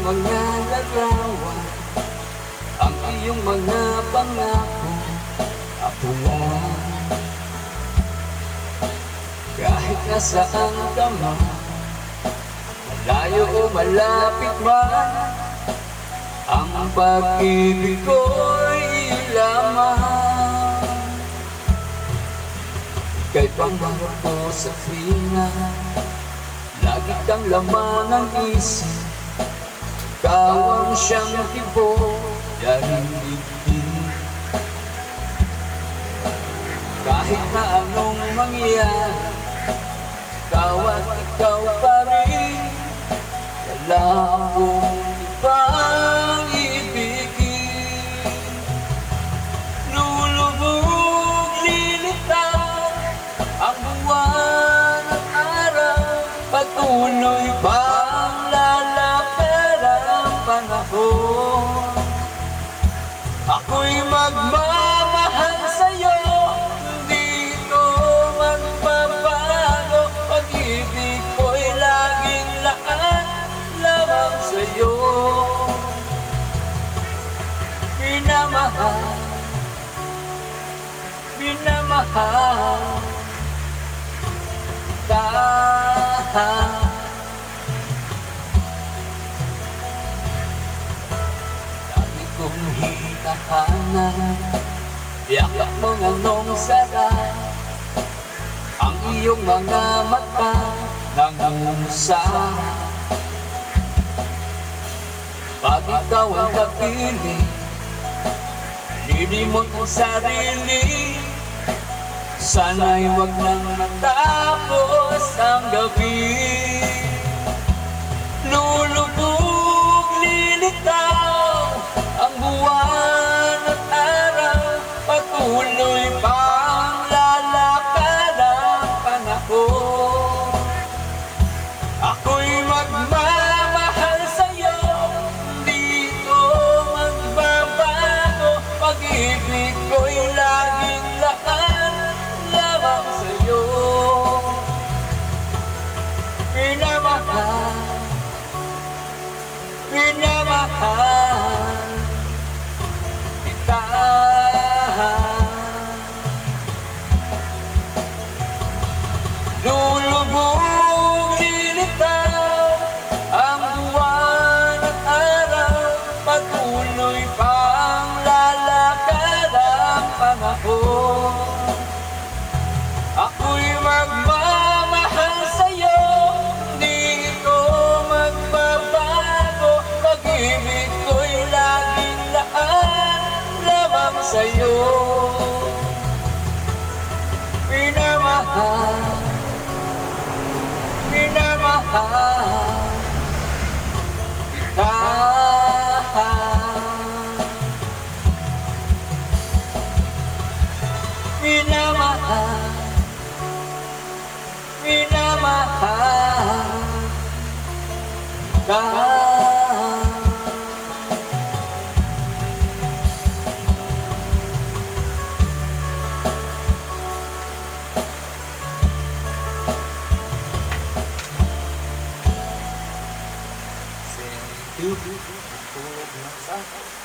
mga larawan, ang iyong mga pangako, ako lang. Kahit nasaan ka man, malayo o malapit man, ang pag-ibig ko'y iyo lamang. Ika'y pangarap ko sa tuwina, lagi kang laman ng isip. Ikaw ang siyang tibok ng dibdib. Kahit na anong mangyari, ikaw at ikaw pa rin. Wala akong ibang ibigin. Lulubog, lilitaw ang buwan at araw, patuloy bang lalakad ang panahon. Ako'y magmamahal sa'yo, hindi ko magbabago. Pag-ibig ko'y laging laan lamang sa'yo. Minamahal, minamahal ka. Lagi kong hinahanap, yakap mo nga nung sarap, ang iyong mga mata nangungusap. Pag ikaw ang kapili, lilimot ang sarili. Sana'y wag nang matapos ang gabi. Lulubog, lilitaw ang buwan at araw, patuloy pang lalakad ang panahon. Ako'y magmamahal sa'yo, hindi ko magbabago. Pag-ibig ko'y laging laan lamang sa'yo. Minamahal, minamahal kita. Lulubog, lilitaw ang buwan at araw, patuloy pang lalakad ang panahon. Ako'y magmamahal sa'yo, hindi ko magbabago. Pag-ibig ko'y laging laan lamang sa'yo. Minamahal, minamahal kita. Minamahal, minamahal ka. Thank you.